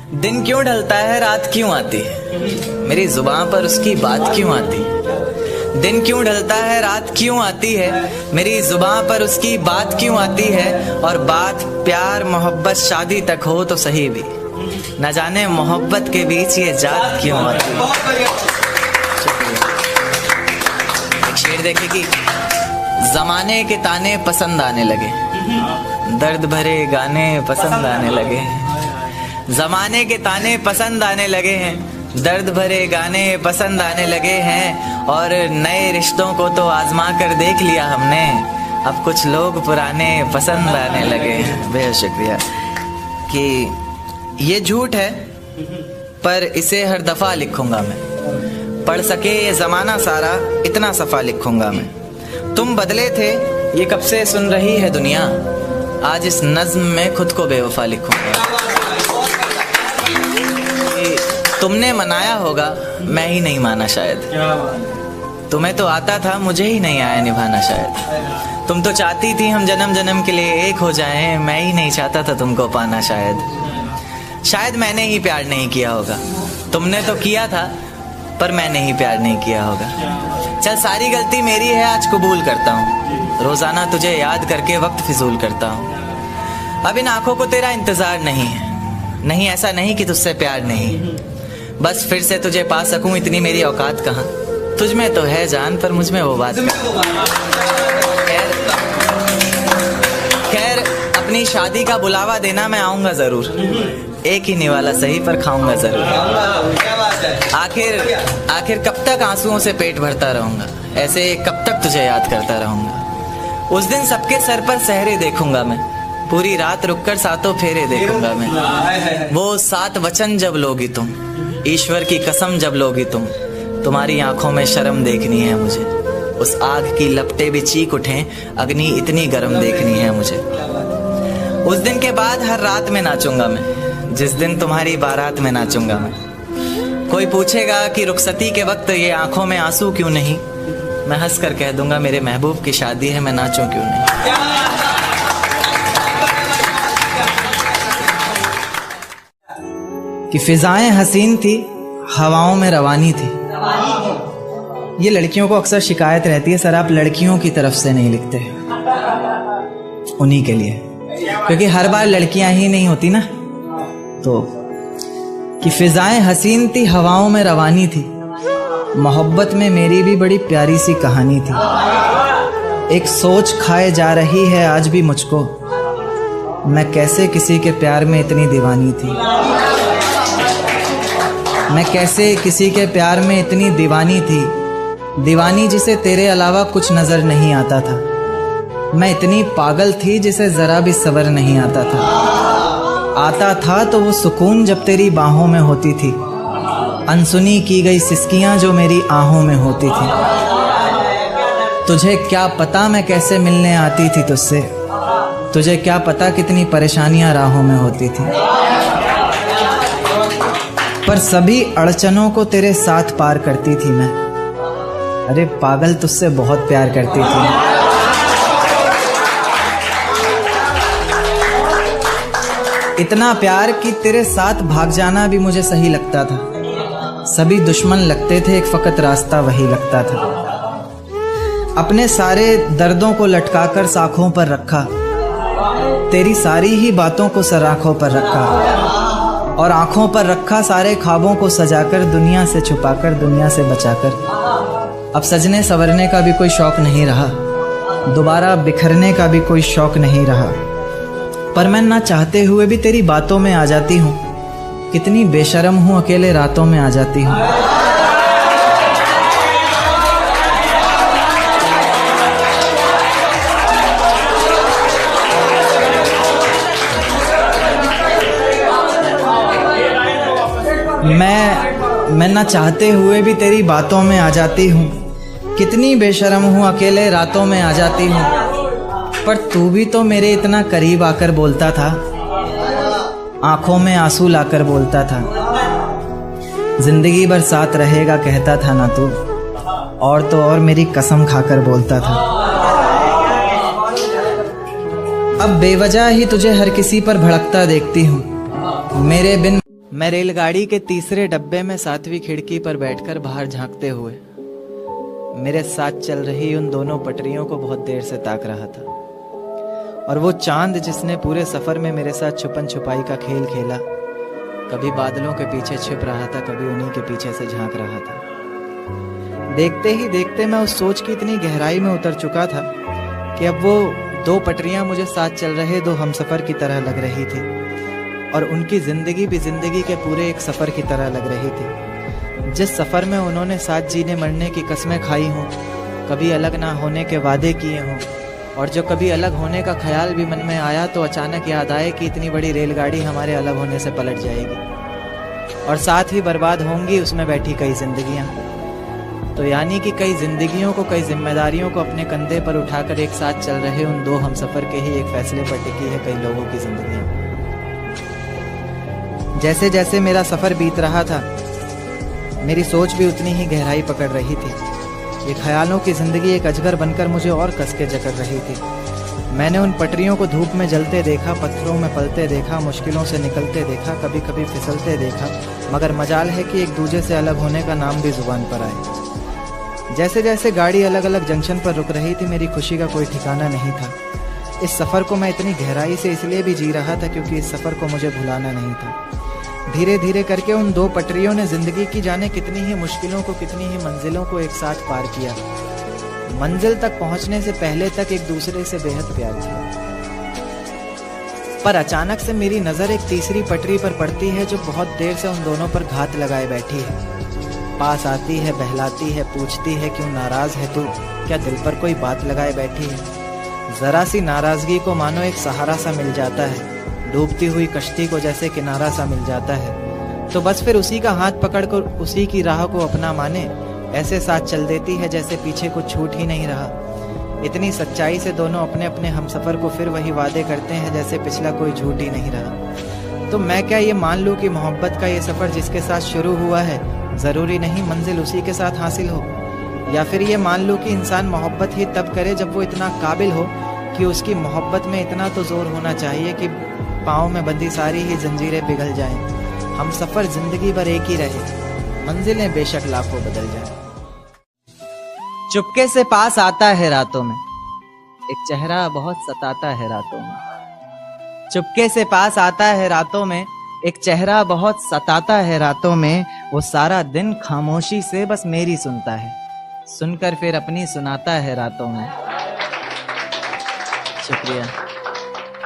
दिन क्यों ढलता है रात क्यों आती है, मेरी जुबान पर उसकी बात क्यों आती है। दिन क्यों ढलता है रात क्यों आती है, मेरी जुबान पर उसकी बात क्यों आती है। और बात प्यार मोहब्बत शादी तक हो तो सही भी, न जाने मोहब्बत के बीच ये जात क्यों आती है। एक शेर देखे कि जमाने के ताने पसंद आने लगे, दर्द भरे गाने पसंद आने लगे। जमाने के ताने पसंद आने लगे हैं, दर्द भरे गाने पसंद आने लगे हैं। और नए रिश्तों को तो आजमा कर देख लिया हमने, अब कुछ लोग पुराने पसंद आने लगे हैं। बेहद शुक्रिया। कि ये झूठ है पर इसे हर दफा लिखूंगा मैं, पढ़ सके ये जमाना सारा इतना सफा लिखूंगा मैं। तुम बदले थे ये कब से सुन रही है दुनिया, आज इस नज्म में खुद को बेवफा लिखूंगा। तुमने मनाया होगा मैं ही नहीं माना शायद, तुम्हें तो आता था मुझे ही नहीं आया निभाना शायद। तुम तो चाहती थी हम जन्म जन्म के लिए एक हो जाएं, मैं ही नहीं चाहता था तुमको पाना शायद मैंने ही प्यार नहीं किया होगा। तुमने तो किया था पर मैंने ही प्यार नहीं किया होगा। चल सारी गलती मेरी है आज कबूल करता हूँ, रोजाना तुझे याद करके वक्त फिजूल करता हूँ। अब इन आंखों को तेरा इंतजार नहीं है, नहीं ऐसा नहीं कि तुझसे प्यार नहीं, बस फिर से तुझे पा सकूं इतनी मेरी औकात कहाँ। तुझ में तो है जान पर मुझ में वो बात। खैर अपनी शादी का बुलावा देना मैं आऊंगा जरूर, एक ही निवाला सही पर खाऊंगा जरूर। आखिर कब तक आंसुओं से पेट भरता रहूंगा, ऐसे कब तक तुझे याद करता रहूंगा। उस दिन सबके सर पर सहरे देखूंगा मैं, पूरी रात रुककर सातों फेरे देखूंगा मैं। वो 7 वचन जब लोगी तुम, ईश्वर की कसम जब लोगी तुम, तुम्हारी आंखों में शर्म देखनी है मुझे। उस आग की लपटें भी चीख उठें, अग्नि इतनी गर्म देखनी है मुझे। उस दिन के बाद हर रात में नाचूंगा मैं, जिस दिन तुम्हारी बारात में नाचूंगा मैं। कोई पूछेगा कि रुखसती के वक्त ये आंखों में आंसू क्यों नहीं, मैं हंस कर कह दूंगा मेरे महबूब की शादी है, मैं नाचूं क्यों नहीं। कि फिजाएं हसीन थी हवाओं में रवानी थी। ये लड़कियों को अक्सर शिकायत रहती है, सर आप लड़कियों की तरफ से नहीं लिखते, उन्हीं के लिए, क्योंकि हर बार लड़कियां ही नहीं होती ना। तो कि फिजाएं हसीन थी हवाओं में रवानी थी, मोहब्बत में मेरी भी बड़ी प्यारी सी कहानी थी। एक सोच खाए जा रही है आज भी मुझको, मैं कैसे किसी के प्यार में इतनी दीवानी थी। मैं कैसे किसी के प्यार में इतनी दीवानी थी, दीवानी जिसे तेरे अलावा कुछ नजर नहीं आता था। मैं इतनी पागल थी जिसे जरा भी सब्र नहीं आता था तो वो सुकून जब तेरी बाहों में होती थी, अनसुनी की गई सिसकियां जो मेरी आहों में होती थी। तुझे क्या पता मैं कैसे मिलने आती थी तुझसे, तुझे क्या पता कितनी परेशानियां राहों में होती थी। पर सभी अड़चनों को तेरे साथ पार करती थी मैं, अरे पागल तुझसे बहुत प्यार करती थी। इतना प्यार कि तेरे साथ भाग जाना भी मुझे सही लगता था। सभी दुश्मन लगते थे, एक फकत रास्ता वही लगता था। अपने सारे दर्दों को लटकाकर साखों पर रखा, तेरी सारी ही बातों को सराखों पर रखा, और आंखों पर रखा सारे ख्वाबों को सजाकर, दुनिया से छुपाकर दुनिया से बचाकर। अब सजने संवरने का भी कोई शौक नहीं रहा, दोबारा बिखरने का भी कोई शौक नहीं रहा। पर मैं ना चाहते हुए भी तेरी बातों में आ जाती हूँ, कितनी बेशर्म हूँ अकेले रातों में आ जाती हूँ। मैं ना चाहते हुए भी तेरी बातों में आ जाती हूँ, कितनी बेशर्म हूँ अकेले रातों में आ जाती हूँ। पर तू भी तो मेरे इतना करीब आकर बोलता था, आंखों में आंसू लाकर बोलता था, जिंदगी भर साथ रहेगा कहता था ना तू, और तो और मेरी कसम खाकर बोलता था। अब बेवजह ही तुझे हर किसी पर भड़कता देखती हूँ, मेरे बिन मैं रेलगाड़ी के तीसरे डब्बे में 7वीं खिड़की पर बैठकर बाहर झांकते हुए मेरे साथ चल रही उन दोनों पटरियों को बहुत देर से ताक रहा था। और वो चांद जिसने पूरे सफर में मेरे साथ छुपन छुपाई का खेल खेला, कभी बादलों के पीछे छिप रहा था, कभी उन्हीं के पीछे से झांक रहा था। देखते ही देखते मैं उस सोच की इतनी गहराई में उतर चुका था कि अब वो दो पटरियां मुझे साथ चल रहे दो हमसफर की तरह लग रही थी, और उनकी जिंदगी भी जिंदगी के पूरे एक सफर की तरह लग रही थी। जिस सफर में उन्होंने साथ जीने मरने की कस्में खाई हों, कभी अलग ना होने के वादे किए हों, और जो कभी अलग होने का ख्याल भी मन में आया तो अचानक याद आए कि इतनी बड़ी रेलगाड़ी हमारे अलग होने से पलट जाएगी और साथ ही बर्बाद होंगी उसमें बैठी कई जिंदगियां। तो यानी कि कई जिंदगियों को, कई जिम्मेदारियों को अपने कंधे पर उठाकर एक साथ चल रहे उन दो हमसफर के ही एक फैसले पर टिकी है कई लोगों की जिंदगियां। जैसे जैसे मेरा सफर बीत रहा था, मेरी सोच भी उतनी ही गहराई पकड़ रही थी। ये ख्यालों की जिंदगी एक अजगर बनकर मुझे और कस के जकड़ रही थी। मैंने उन पटरियों को धूप में जलते देखा, पत्थरों में पलते देखा, मुश्किलों से निकलते देखा, कभी कभी फिसलते देखा, मगर मजाल है कि एक दूजे से अलग होने का नाम भी जुबान पर आए। जैसे जैसे गाड़ी अलग अलग जंक्शन पर रुक रही थी, मेरी खुशी का कोई ठिकाना नहीं था। इस सफ़र को मैं इतनी गहराई से इसलिए भी जी रहा था क्योंकि इस सफ़र को मुझे भुलाना नहीं था। धीरे धीरे करके उन दो पटरियों ने जिंदगी की जाने कितनी ही मुश्किलों को, कितनी ही मंजिलों को एक साथ पार किया। मंजिल तक पहुंचने से पहले तक एक दूसरे से बेहद प्यार किया। पर अचानक से मेरी नजर एक तीसरी पटरी पर पड़ती है जो बहुत देर से उन दोनों पर घात लगाए बैठी है। पास आती है, बहलाती है, पूछती है क्यों नाराज है तू, क्या दिल पर कोई बात लगाए बैठी है। जरा सी नाराजगी को मानो एक सहारा सा मिल जाता है, डूबती हुई कश्ती को जैसे किनारा सा मिल जाता है, तो बस फिर उसी का हाथ पकड़कर उसी की राह को अपना माने ऐसे साथ चल देती है जैसे पीछे कुछ छूट ही नहीं रहा। इतनी सच्चाई से दोनों अपने अपने हमसफर को फिर वही वादे करते हैं जैसे पिछला कोई झूठ ही नहीं रहा। तो मैं क्या ये मान लूं कि मोहब्बत का ये सफर जिसके साथ शुरू हुआ है जरूरी नहीं मंजिल उसी के साथ हासिल हो, या फिर ये मान लूं कि इंसान मोहब्बत ही तब करे जब वो इतना काबिल हो कि उसकी मोहब्बत में इतना तो जोर होना चाहिए कि पाँव में बंधी सारी ही जंजीरें पिघल जाएं। हम सफर जिंदगी भर एक ही रहे, मंजिलें बेशक लाखों बदल जाएं। चुपके से पास आता है रातों में, एक चेहरा बहुत सताता है रातों में। चुपके से पास आता है रातों में, एक चेहरा बहुत सताता है रातों में। वो सारा दिन खामोशी से बस मेरी सुनता है, सुनकर फिर अपनी सुनाता है रातों में। शुक्रिया।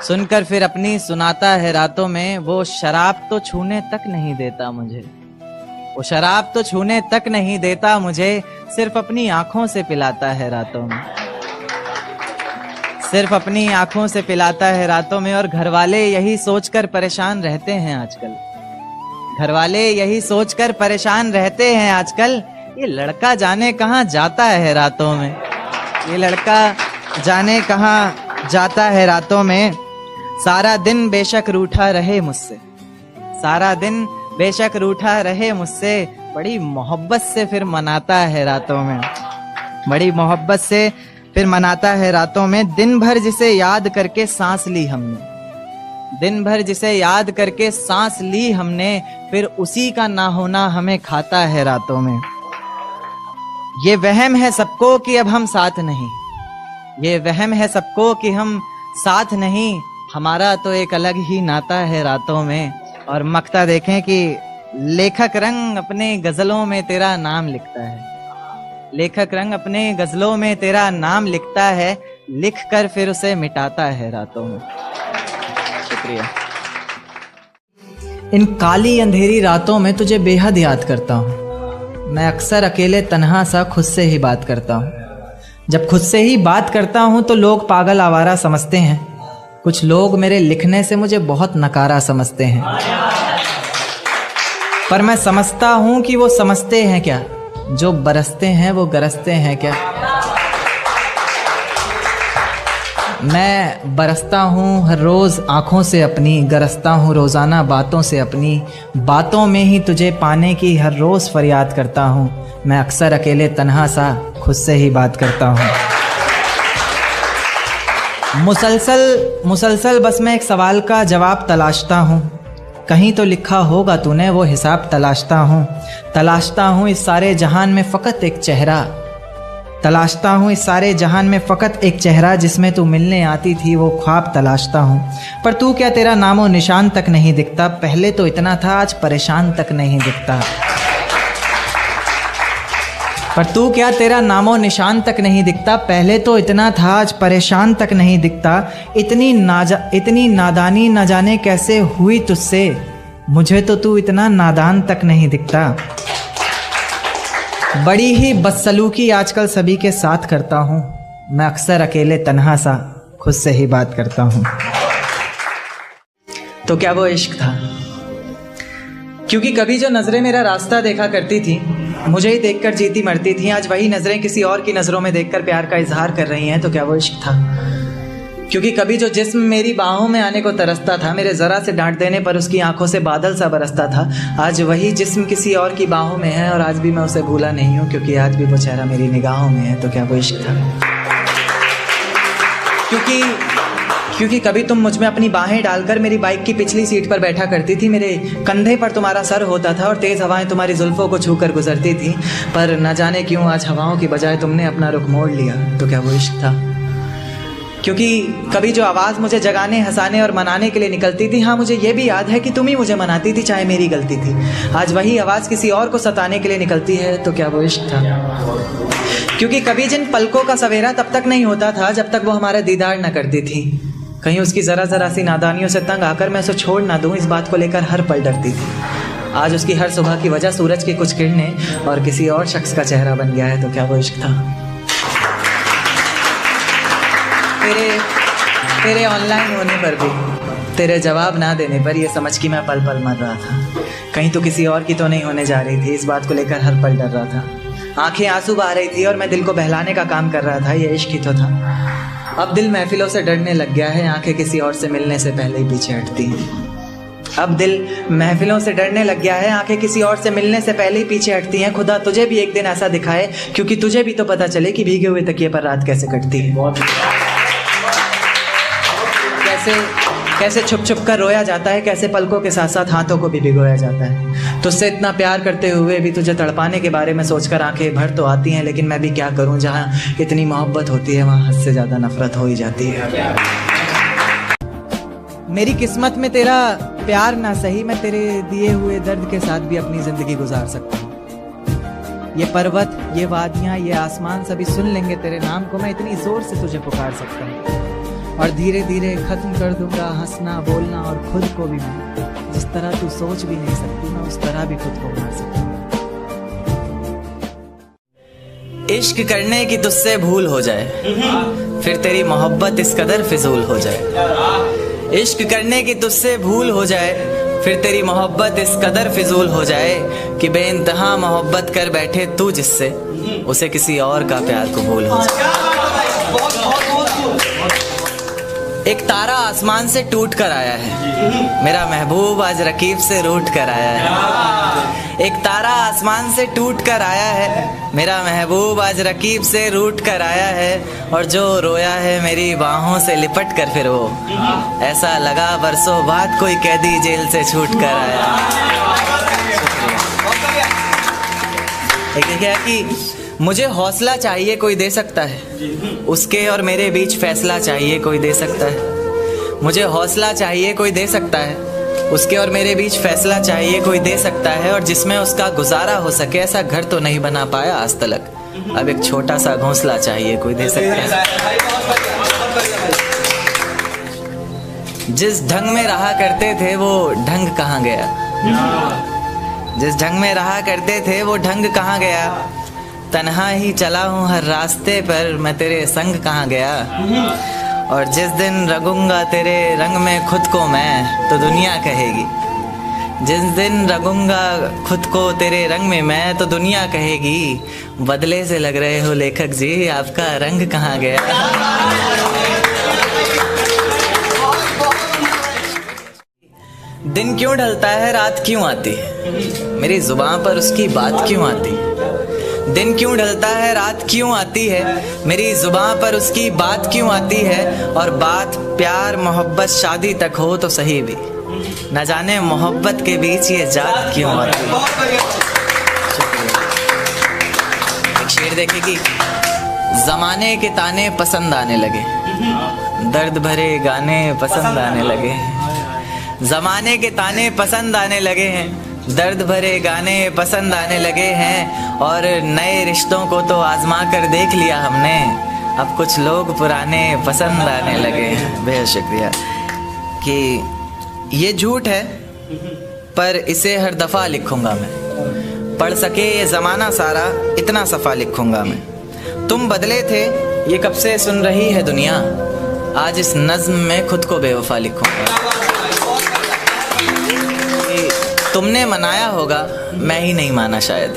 सुनकर फिर अपनी सुनाता है रातों में। वो शराब तो छूने तक नहीं देता मुझे, वो शराब तो छूने तक नहीं देता मुझे, सिर्फ अपनी आंखों से पिलाता है रातों में, सिर्फ अपनी आंखों से पिलाता है रातों में। और घर वाले यही सोचकर परेशान रहते हैं आजकल, घर वाले यही सोचकर परेशान रहते हैं आजकल, ये लड़का जाने कहाँ जाता है रातों में, ये लड़का जाने कहाँ जाता है रातों में। सारा दिन बेशक रूठा रहे मुझसे, सारा दिन बेशक रूठा रहे मुझसे, बड़ी मोहब्बत से फिर मनाता है रातों में, बड़ी मोहब्बत से फिर मनाता है रातों में। दिन भर जिसे याद करके सांस ली हमने, दिन भर जिसे याद करके सांस ली हमने, फिर उसी का ना होना हमें खाता है रातों में। ये वहम है सबको कि अब हम साथ नहीं, ये वहम है सबको कि हम साथ नहीं, हमारा तो एक अलग ही नाता है रातों में। और मक्ता देखें कि लेखक रंग अपने गजलों में तेरा नाम लिखता है, लेखक रंग अपने गजलों में तेरा नाम लिखता है, लिख कर फिर उसे मिटाता है रातों में। शुक्रिया। इन काली अंधेरी रातों में तुझे बेहद याद करता हूँ। मैं अक्सर अकेले तन्हा सा खुद से ही बात करता हूँ। जब खुद से ही बात करता हूँ तो लोग पागल आवारा समझते हैं, कुछ लोग मेरे लिखने से मुझे बहुत नकारा समझते हैं, पर मैं समझता हूं कि वो समझते हैं क्या, जो बरसते हैं वो गरजते हैं क्या। मैं बरसता हूँ हर रोज़ आँखों से अपनी, गरजता हूँ रोज़ाना बातों से अपनी, बातों में ही तुझे पाने की हर रोज़ फरियाद करता हूँ। मैं अक्सर अकेले तन्हा सा खुद से ही बात करता हूँ। मुसलसल बस मैं एक सवाल का जवाब तलाशता हूँ, कहीं तो लिखा होगा तूने वो हिसाब तलाशता हूँ इस सारे जहान में फ़कत एक चेहरा, तलाशता हूँ इस सारे जहान में फ़कत एक चेहरा, जिसमें तू मिलने आती थी वो ख्वाब तलाशता हूँ। पर तू क्या तेरा नामो निशान तक नहीं दिखता, पहले तो इतना था आज परेशान तक नहीं दिखता। पर तू क्या तेरा नामो निशान तक नहीं दिखता, पहले तो इतना था आज परेशान तक नहीं दिखता। इतनी नादानी न जाने कैसे हुई तुझसे, मुझे तो तू इतना नादान तक नहीं दिखता। बड़ी ही बदसलूकी आजकल सभी के साथ करता हूँ, मैं अक्सर अकेले तन्हा सा खुद से ही बात करता हूँ। तो क्या वो इश्क था? क्योंकि कभी जो नज़रें मेरा रास्ता देखा करती थी, मुझे ही देखकर जीती मरती थी, आज वही नज़रें किसी और की नज़रों में देखकर प्यार का इजहार कर रही हैं। तो क्या वो इश्क था? क्योंकि कभी जो जिस्म मेरी बाहों में आने को तरसता था, मेरे ज़रा से डांट देने पर उसकी आंखों से बादल सा बरसता था, आज वही जिस्म किसी और की बाहों में है और आज भी मैं उसे भूला नहीं हूँ, क्योंकि आज भी वो चेहरा मेरी निगाहों में है। तो क्या वो इश्क था? क्योंकि कभी तुम मुझ में अपनी बाहें डालकर मेरी बाइक की पिछली सीट पर बैठा करती थी, मेरे कंधे पर तुम्हारा सर होता था और तेज़ हवाएं तुम्हारी जुल्फ़ों को छूकर गुजरती थी, पर न जाने क्यों आज हवाओं की बजाय तुमने अपना रुख मोड़ लिया। तो क्या वो इश्क था? क्योंकि कभी जो आवाज़ मुझे जगाने, हंसाने और मनाने के लिए निकलती थी, हाँ मुझे ये भी याद है कि तुम ही मुझे मनाती थी चाहे मेरी गलती थी, आज वही आवाज़ किसी और को सताने के लिए निकलती है। तो क्या वो इश्क था? क्योंकि कभी जिन पलकों का सवेरा तब तक नहीं होता था जब तक वो हमारा दीदार न करती थी, कहीं उसकी ज़रा सी नादानियों से तंग आकर मैं उसे छोड़ ना दूँ, इस बात को लेकर हर पल डरती थी। आज उसकी हर सुबह की वजह सूरज की कुछ किरणें और किसी और शख्स का चेहरा बन गया है। तो क्या वो इश्क था? तेरे ऑनलाइन होने पर भी, तेरे जवाब ना देने पर ये समझ कि मैं पल पल मर रहा था, कहीं तो किसी और की तो नहीं होने जा रही थी, इस बात को लेकर हर पल डर रहा था। आंखें आंसू बहा रही थी और मैं दिल को बहलाने का काम कर रहा था, ये इश्क ही तो था। अब दिल महफिलों से डरने लग गया है, आंखें किसी और से मिलने से पहले ही पीछे हटती हैं। अब दिल महफिलों से डरने लग गया है, आंखें किसी और से मिलने से पहले ही पीछे हटती हैं। खुदा तुझे भी एक दिन ऐसा दिखाए, क्योंकि तुझे भी तो पता चले कि भीगे हुए तकिए पर रात कैसे कटती है। कैसे छुप छुप कर रोया जाता है, कैसे पलकों के साथ साथ हाथों को भी भिगोया जाता है। तुझसे इतना प्यार करते हुए भी तुझे तड़पाने के बारे में सोचकर आंखें भर तो आती हैं, लेकिन मैं भी क्या करूं, जहां इतनी मोहब्बत होती है वहां हद से ज़्यादा नफरत हो ही जाती है। मेरी किस्मत में तेरा प्यार ना सही, मैं तेरे दिए हुए दर्द के साथ भी अपनी ज़िंदगी गुजार सकता हूँ। ये पर्वत, ये वादियाँ, ये आसमान सभी सुन लेंगे तेरे नाम को, मैं इतनी ज़ोर से तुझे पुकार सकता हूँ। और धीरे धीरे ख़त्म कर दूंगा हंसना बोलना, और खुद को भी मैं जिस तरह तू सोच भी नहीं सकती, मैं उस तरह भी खुद को मार सकता हूँ। इश्क करने की तुझसे भूल हो जाए, फिर तेरी मोहब्बत इस कदर फिजूल हो जाए। इश्क करने की तुझसे भूल हो जाए, फिर तेरी मोहब्बत इस कदर फिजूल हो जाए कि बेइंतहा मोहब्बत कर बैठे तू जिससे, उसे किसी और का प्यार कबूल हो जाए। एक तारा आसमान से टूट कर आया है, मेरा महबूब आज रकीब से रूठ कर आया है। एक तारा आसमान से टूट कर आया है, मेरा महबूब आज रकीब से रूठ कर आया है। और जो रोया है मेरी बाहों से लिपट कर, फिर वो ऐसा लगा बरसों बाद कोई कैदी जेल से छूट कर आया। एक क्या कि मुझे हौसला चाहिए कोई दे सकता है, उसके और मेरे बीच फैसला चाहिए कोई दे सकता है। मुझे हौसला चाहिए कोई दे सकता है, उसके और मेरे बीच फैसला चाहिए कोई दे सकता है। और जिसमें उसका गुजारा हो सके, ऐसा घर तो नहीं बना पाया आज तलक, अब एक छोटा सा घोंसला चाहिए कोई दे सकता है। जिस ढंग में रहा करते थे वो ढंग कहाँ गया, जिस ढंग में रहा करते थे वो ढंग कहाँ गया। तन्हा ही चला हूँ हर रास्ते पर, मैं तेरे संग कहाँ गया। और जिस दिन रंगूंगा तेरे रंग में खुद को मैं, तो दुनिया कहेगी। जिस दिन रंगूंगा खुद को तेरे रंग में मैं, तो दुनिया कहेगी बदले से लग रहे हो लेखक जी, आपका रंग कहाँ गया। दिन क्यों ढलता है रात क्यों आती है, मेरी जुबान पर उसकी बात क्यों आती है। दिन क्यों ढलता है रात क्यों आती है, मेरी जुबान पर उसकी बात क्यों आती है। और बात प्यार मोहब्बत शादी तक हो तो सही भी, न जाने मोहब्बत के बीच ये जात क्यों आती है। एक शेर देखे कि जमाने के ताने पसंद आने लगे, दर्द भरे गाने पसंद आने लगे। जमाने के ताने पसंद आने लगे हैं, दर्द भरे गाने पसंद आने लगे हैं। और नए रिश्तों को तो आजमा कर देख लिया हमने, अब कुछ लोग पुराने पसंद आने लगे हैं। बेहद शुक्रिया। कि ये झूठ है पर इसे हर दफ़ा लिखूंगा मैं, पढ़ सके ये ज़माना सारा इतना सफ़ा लिखूंगा मैं। तुम बदले थे ये कब से सुन रही है दुनिया, आज इस नज़्म में खुद को बेवफा लिखूंगा। तुमने मनाया होगा मैं ही नहीं माना शायद,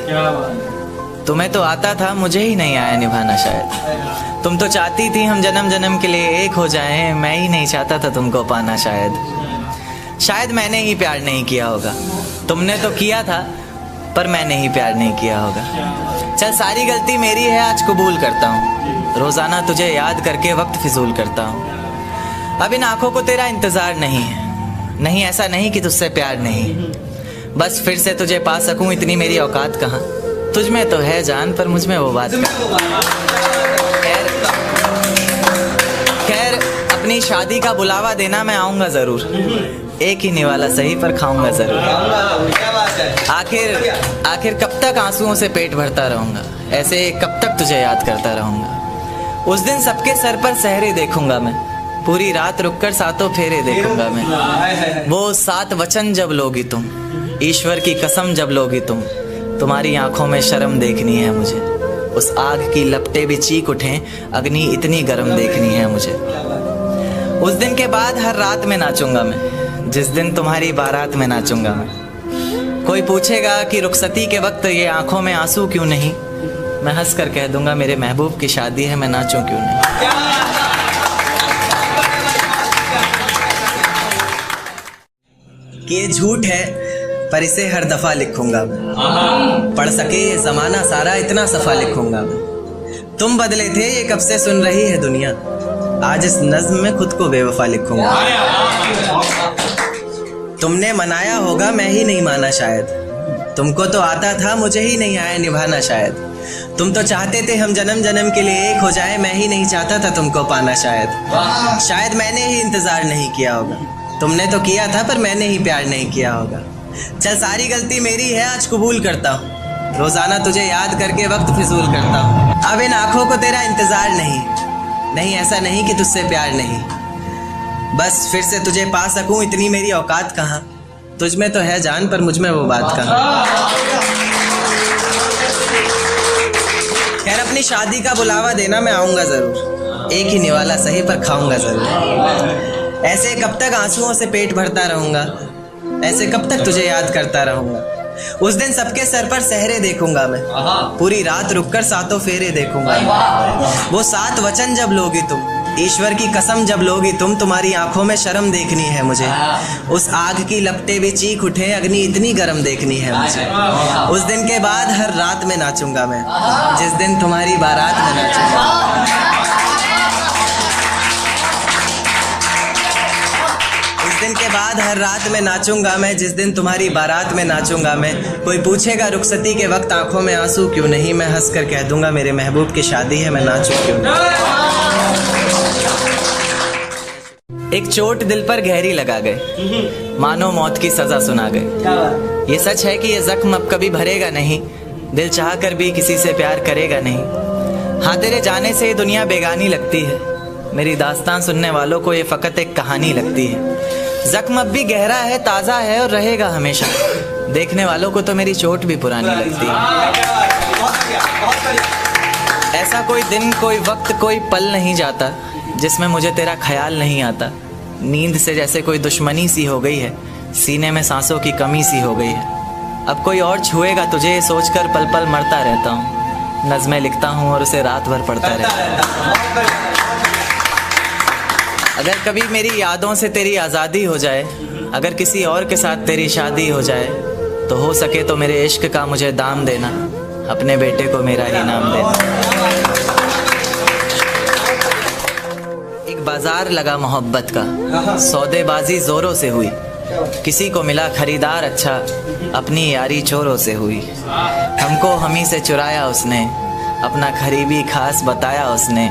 तुम्हें तो आता था मुझे ही नहीं आया निभाना शायद। तुम तो चाहती थी हम जन्म जन्म के लिए एक हो जाएं, मैं ही नहीं चाहता था तुमको पाना शायद मैंने ही प्यार नहीं किया होगा। तुमने तो किया था पर मैंने ही प्यार नहीं किया होगा। चल सारी गलती मेरी है आज कबूल करता हूँ, रोज़ाना तुझे याद करके वक्त फिजूल करता हूँ। अब इन आँखों को तेरा इंतज़ार नहीं है, नहीं ऐसा नहीं कि तुझसे प्यार नहीं, बस फिर से तुझे पा सकूं इतनी मेरी औकात कहाँ। तुझ में तो है जान पर मुझ में वो बात खैर अपनी शादी का बुलावा देना मैं आऊँगा ज़रूर, एक ही निवाला सही पर खाऊंगा ज़रूर। आखिर कब तक आंसुओं से पेट भरता रहूँगा, ऐसे कब तक तुझे याद करता रहूँगा। उस दिन सबके सर पर सहरे देखूंगा मैं, पूरी रात रुककर सातों फेरे देखूंगा मैं। वो 7 वचन जब लोगी तुम, ईश्वर की कसम जब लोगी तुम, तुम्हारी आंखों में शर्म देखनी है मुझे। उस आग की लपटें भी चीख उठें, अग्नि इतनी गर्म देखनी है मुझे। उस दिन के बाद हर रात में नाचूंगा मैं, जिस दिन तुम्हारी बारात में नाचूंगा मैं। कोई पूछेगा कि रुखसती के वक्त ये आंखों में आंसू क्यों नहीं, मैं हंस कर कह दूंगा मेरे महबूब की शादी है, मैं नाचूं क्यों नहीं। कि ये झूठ है पर इसे हर दफ़ा लिखूंगा मैं, पढ़ सके ये ज़माना सारा इतना सफ़ा लिखूंगा मैं। तुम बदले थे ये कब से सुन रही है दुनिया, आज इस नज़्म में खुद को बेवफा लिखूंगा। तुमने मनाया होगा मैं ही नहीं माना शायद, तुमको तो आता था मुझे ही नहीं आया निभाना शायद। तुम तो चाहते थे हम जन्म जन्म के लिए एक हो जाए, मैं ही नहीं चाहता था तुमको पाना शायद मैंने ही इंतज़ार नहीं किया होगा। तुमने तो किया था पर मैंने ही प्यार नहीं किया होगा। चल सारी गलती मेरी है आज कबूल करता हूँ, रोज़ाना तुझे याद करके वक्त फिजूल करता हूँ। अब इन आँखों को तेरा इंतज़ार नहीं ऐसा नहीं कि तुझसे प्यार नहीं, बस फिर से तुझे पा सकूं इतनी मेरी औकात कहाँ। तुझ में तो है जान पर मुझ में वो बात कहाँ। खैर अपनी शादी का बुलावा देना मैं आऊँगा ज़रूर, एक ही निवाला सही पर खाऊँगा ज़रूर। ऐसे कब तक आंसुओं से पेट भरता रहूँगा, ऐसे कब तक तुझे याद करता रहूँगा। उस दिन सबके सर पर सहरे देखूंगा मैं, पूरी रात रुककर सातों फेरे देखूंगा। वो 7 वचन जब लोगी तुम, ईश्वर की कसम जब लोगी तुम, तुम्हारी आंखों में शर्म देखनी है मुझे। उस आग की लपटें भी चीख उठे, अग्नि इतनी गर्म देखनी है मुझे। उस दिन के बाद हर रात में नाचूंगा मैं, जिस दिन तुम्हारी बारात में नाचूंगा। दिन के बाद हर रात में नाचूंगा मैं, जिस दिन तुम्हारी बारात में नाचूंगा मैं। कोई पूछेगा रुखसती के वक्त आंखों में आंसू क्यों नहीं, मैं हंस कर कह दूंगा मेरे महबूब की शादी है, मैं नाचूं क्यों नहीं। एक चोट दिल पर गहरी लगा गए, मानो मौत की सजा सुना गए। ये सच है कि ये जख्म अब कभी भरेगा नहीं, दिल चाह कर भी किसी से प्यार करेगा नहीं। हाँ तेरे जाने से ये दुनिया बेगानी लगती है, मेरी दास्तान सुनने वालों को ये फ़कत एक कहानी लगती है। जख्म अब भी गहरा है, ताज़ा है और रहेगा हमेशा, देखने वालों को तो मेरी चोट भी पुरानी लगती है। ऐसा कोई दिन, कोई वक्त, कोई पल नहीं जाता जिसमें मुझे तेरा ख्याल नहीं आता। नींद से जैसे कोई दुश्मनी सी हो गई है, सीने में सांसों की कमी सी हो गई है। अब कोई और छुएगा तुझे सोचकर पल पल मरता रहता हूँ, नज़्में लिखता हूँ और उसे रात भर पढ़ता रहता हूँ। अगर कभी मेरी यादों से तेरी आज़ादी हो जाए, अगर किसी और के साथ तेरी शादी हो जाए, तो हो सके तो मेरे इश्क का मुझे दाम देना, अपने बेटे को मेरा ही नाम देना। एक बाजार लगा मोहब्बत का, सौदेबाजी जोरों से हुई, किसी को मिला खरीदार अच्छा, अपनी यारी चोरों से हुई। हमको हमी से चुराया उसने, अपना करीबी खास बताया उसने।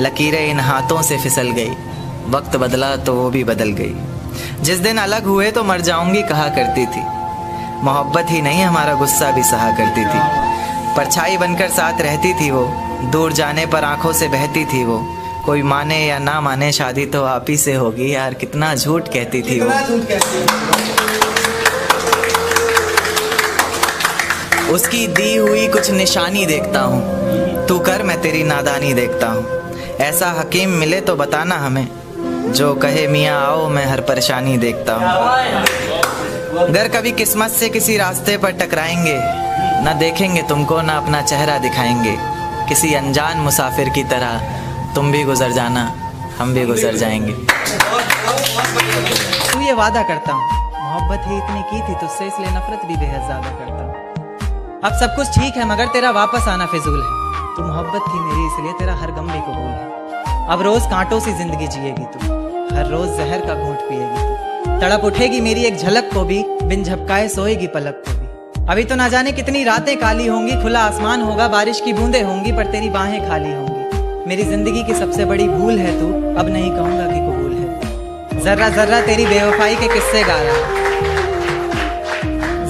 लकीरें इन हाथों से फिसल गई, वक्त बदला तो वो भी बदल गई। जिस दिन अलग हुए तो मर जाऊंगी कहा करती थी। मोहब्बत ही नहीं हमारा गुस्सा भी सहा करती थी। परछाई बनकर साथ रहती थी वो, दूर जाने पर आंखों से बहती थी वो। कोई माने या ना माने शादी तो आप ही से होगी यार, कितना झूठ कहती थी वो। उसकी दी हुई कुछ निशानी देखता हूँ, तू कर मैं तेरी नादानी देखता हूँ। ऐसा हकीम मिले तो बताना हमें, जो कहे मियाँ आओ मैं हर परेशानी देखता हूँ। अगर कभी किस्मत से किसी रास्ते पर टकराएंगे, ना देखेंगे तुमको ना अपना चेहरा दिखाएंगे। किसी अनजान मुसाफिर की तरह तुम भी गुजर जाना, हम भी गुजर जाएंगे। तू ये वादा करता हूँ, मोहब्बत ही इतनी की थी तुझसे, इसलिए नफरत भी बेहद ज्यादा करता हूँ। अब सब कुछ ठीक है मगर तेरा वापस आना फिजूल है। तू मोहब्बत थी मेरी इसलिए तेरा हर गम भी कबूल है। अब रोज कांटों सी जिंदगी जिएगी तू, हर रोज जहर का घूंट पिएगी तू। तड़प उठेगी मेरी एक झलक को भी, बिन झपकाए सोएगी पलक को भी। अभी तो ना जाने कितनी रातें काली होंगी, खुला आसमान होगा बारिश की बूंदें होंगी, पर तेरी बाहें खाली होंगी। मेरी जिंदगी की सबसे बड़ी भूल है तू, अब नहीं कहूंगा कि कबूल है। जर्रा जर्रा तेरी बेवफाई के किस्से गा रहा है,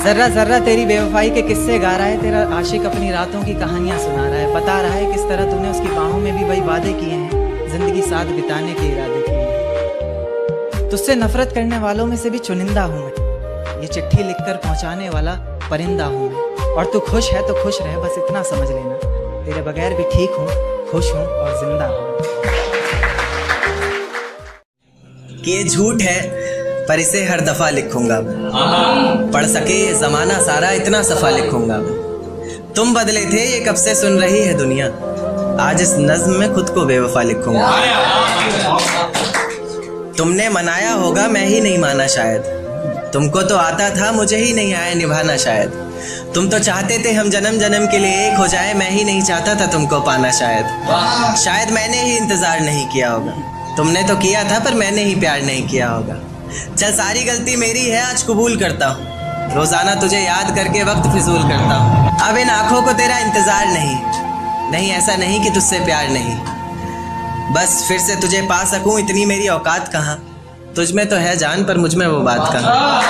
जर्रा जर्रा तेरी बेवफाई के किस्से गा रहा है। तेरा आशिक अपनी रातों की कहानियां सुना रहा है, बता रहा है किस तरह तूने उसकी बाहों में भी वही वादे किए हैं, जिंदगी साथ बिताने के इरादे किए हैं। तुझसे नफरत करने वालों में से भी चुनिंदा हूं मैं, ये चिट्ठी लिखकर पहुंचाने वाला परिंदा हूं मैं। और तू खुश है तो खुश रहे, बस इतना समझ लेना, तेरे बगैर भी ठीक हूँ, खुश हूँ और जिंदा हूँ। कि ये झूठ है पर इसे हर दफा लिखूंगा मैं, पढ़ सके ये जमाना सारा इतना सफा लिखूंगा मैं। तुम बदले थे ये कब से सुन रही है दुनिया, आज इस नज्म में खुद को बेवफा लिखूंगा। तुमने मनाया होगा मैं ही नहीं माना शायद, तुमको तो आता था मुझे ही नहीं आया निभाना शायद। तुम तो चाहते थे हम जन्म जन्म के लिए एक हो जाए, मैं ही नहीं चाहता था तुमको पाना शायद। शायद मैंने ही इंतजार नहीं किया होगा, तुमने तो किया था पर मैंने ही प्यार नहीं किया होगा। चल सारी गलती मेरी है आज कबूल करता हूँ, रोजाना तुझे याद करके वक्त फिजूल करता हूँ। अब इन आंखों को तेरा इंतजार नहीं, ऐसा नहीं कि तुझसे प्यार नहीं, बस फिर से तुझे पा सकूं इतनी मेरी औकात कहाँ। तुझ में तो है जान पर मुझ में वो बात कहाँ।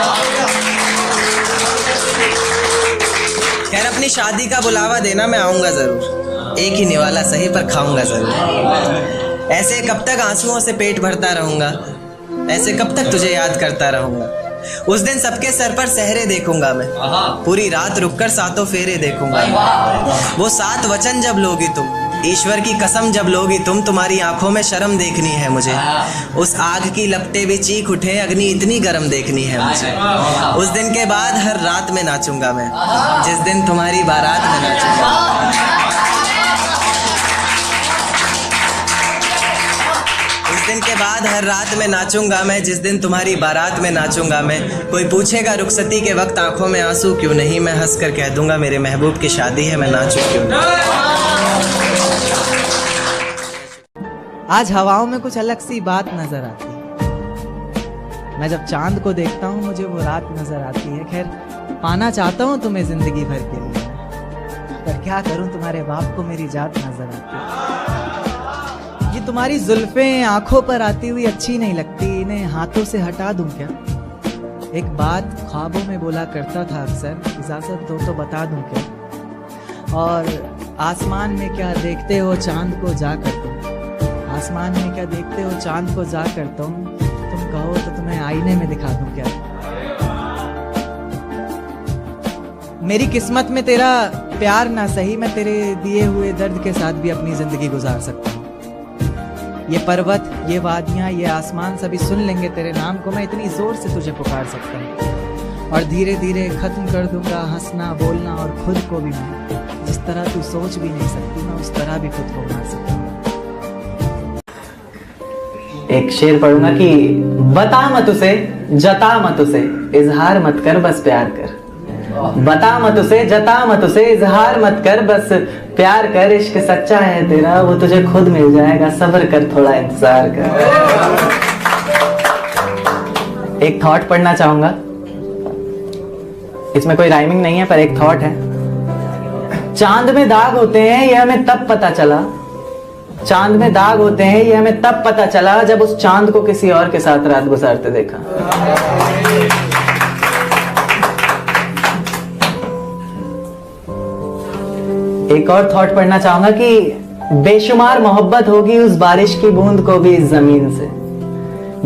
खैर अपनी शादी का बुलावा देना मैं आऊंगा जरूर, एक ही निवाला सही पर खाऊंगा जरूर। ऐसे कब तक आंसुओं से पेट भरता रहूंगा, ऐसे कब तक तुझे याद करता रहूंगा। उस दिन सबके सर पर सहरे देखूंगा मैं, पूरी रात रुककर सातों फेरे देखूंगा। वो 7 वचन जब लोगी तुम, ईश्वर की कसम जब लोगी तुम, तुम्हारी आंखों में शर्म देखनी है मुझे। उस आग की लपटें भी चीख उठे, अग्नि इतनी गर्म देखनी है मुझे। उस दिन के बाद हर रात में नाचूंगा मैं, जिस दिन तुम्हारी बारात में नाचूंगा। उस दिन के बाद हर रात में नाचूंगा मैं, जिस दिन तुम्हारी बारात में नाचूंगा मैं। कोई पूछेगा रुखसती के वक्त आंखों में आंसू क्यों नहीं, मैं हंस कर कह दूंगा मेरे महबूब की शादी है, मैं नाचूं क्यों नहीं। आज हवाओं में कुछ अलग सी बात नजर आती है, मैं जब चांद को देखता हूँ मुझे वो रात नजर आती है। खैर पाना चाहता हूँ तुम्हें जिंदगी भर के लिए, पर क्या करूँ तुम्हारे बाप को मेरी जात नजर आती है। ये तुम्हारी जुल्फें आंखों पर आती हुई अच्छी नहीं लगती, इन्हें हाथों से हटा दूं क्या। एक बात ख्वाबों में बोला करता था अक्सर, इजाजत दो तो बता दूं क्या। और आसमान में क्या देखते हो चांद को जा कर तुम, आसमान में क्या देखते हो चांद को जा कर तुम कहो तो तुम्हें आईने में दिखा दूं क्या। मेरी किस्मत में तेरा प्यार ना सही, मैं तेरे दिए हुए दर्द के साथ भी अपनी जिंदगी गुजार सकता हूँ। ये पर्वत, ये वादियाँ, ये आसमान सभी सुन लेंगे तेरे नाम को, मैं इतनी जोर से तुझे पुकार सकता हूँ। और धीरे धीरे खत्म कर दूंगा हंसना बोलना और खुद को भी मैं, जिस तरह तू सोच भी नहीं सकती मैं उस तरह भी खुद को मार सकता हूँ। एक शेर पढ़ूंगा कि बता मत उसे, जता मत उसे, इजहार मत कर बस प्यार कर। बता मत उसे, जता मत उसे, इजहार मत कर बस प्यार कर। इश्क सच्चा है तेरा वो तुझे खुद मिल जाएगा, सब्र कर थोड़ा इंतजार कर। एक थॉट पढ़ना चाहूंगा। इसमें कोई राइमिंग नहीं है पर एक थॉट है। चांद में दाग होते हैं ये हमें तब पता चला, चांद में दाग होते हैं ये हमें तब पता चला जब उस चांद को किसी और के साथ रात गुजारते देखा। एक और थॉट पढ़ना चाहूंगा कि बेशुमार मोहब्बत होगी उस बारिश की बूंद को भी इस जमीन से,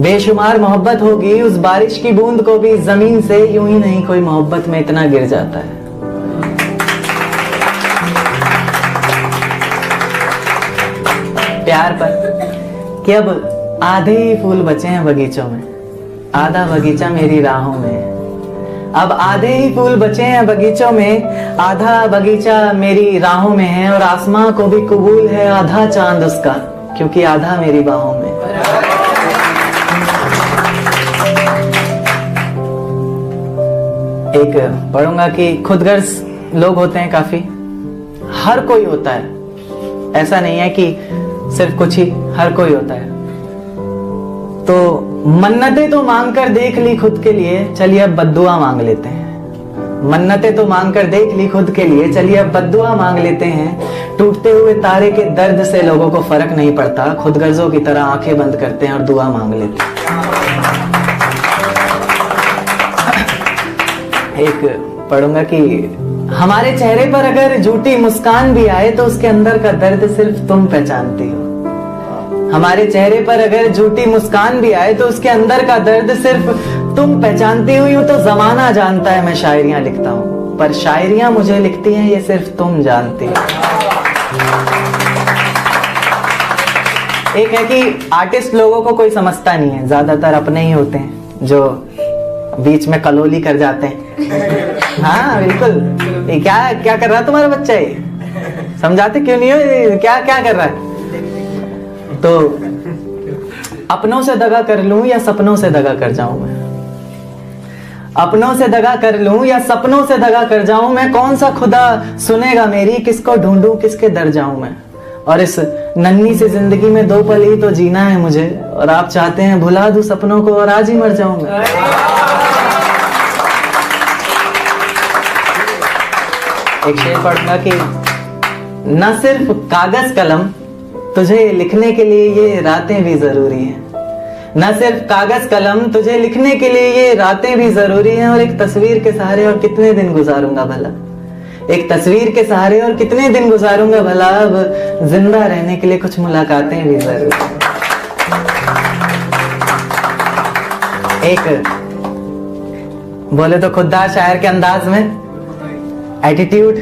बेशुमार मोहब्बत होगी उस बारिश की बूंद को भी इस जमीन से, यूं ही नहीं कोई मोहब्बत में इतना गिर जाता है। प्यार पर कि अब आधे ही फूल बचे हैं बगीचों में, आधा बगीचा मेरी राहों में है। अब आधे ही फूल बचे हैं बगीचों में, आधा बगीचा मेरी राहों में है। और आसमां को भी कबूल है आधा चांद उसका, क्योंकि आधा मेरी बाहों में। एक पढ़ूंगा कि खुदगर्ज लोग होते हैं काफी, हर कोई होता है, ऐसा नहीं है कि सिर्फ कुछ ही, हर कोई होता है। तो मन्नतें तो मांग कर देख ली खुद के लिए, चलिए अब बद्दुआ मांग लेते हैं। मन्नतें तो मांग कर देख ली खुद के लिए, चलिए अब बद्दुआ मांग लेते हैं। टूटते हुए तारे के दर्द से लोगों को फर्क नहीं पड़ता, खुदगर्जों की तरह आंखें बंद करते हैं और दुआ मांग लेते हैं। एक पढ़ूंगा कि हमारे चेहरे पर अगर झूठी मुस्कान भी आए तो उसके अंदर का दर्द सिर्फ तुम पहचानती हो। हमारे चेहरे पर अगर झूठी मुस्कान भी आए तो उसके अंदर का दर्द सिर्फ तुम पहचानती हो। यूं तो जमाना जानता है मैं शायरियां लिखता हूं, पर शायरियां मुझे लिखती हैं ये सिर्फ तुम जानती हो। एक है कि आर्टिस्ट लोगों को कोई समझता नहीं है, ज्यादातर अपने ही होते हैं जो बीच में कलोली कर जाते हैं। हाँ बिल्कुल, ये क्या क्या कर रहा है तुम्हारा बच्चा, ये समझाते क्यों नहीं हो, क्या क्या कर रहा है। तो अपनों से दगा कर लूं या सपनों से दगा कर जाऊं मैं, अपनों से दगा कर लूं या सपनों से दगा कर जाऊं मैं। कौन सा खुदा सुनेगा मेरी, किसको ढूंढूं किसके दर जाऊं मैं। और इस नन्ही सी जिंदगी में 2 पल ही तो जीना है मुझे, और आप चाहते हैं भुला दूं सपनों को और आज ही मर जाऊं मैं। एक शेर पढ़ूंगा कि न सिर्फ कागज कलम, तुझे लिखने के लिए ये रातें भी जरूरी हैं। न सिर्फ कागज कलम, तुझे लिखने के लिए ये रातें भी जरूरी हैं। और एक तस्वीर के सहारे और कितने दिन गुजारूंगा भला, एक तस्वीर के सहारे और कितने दिन गुजारूंगा भला। अब जिंदा रहने के लिए कुछ मुलाकातें भी जरूरी हैं। एक बोले तो खुददार शायर के अंदाज में एटीट्यूड,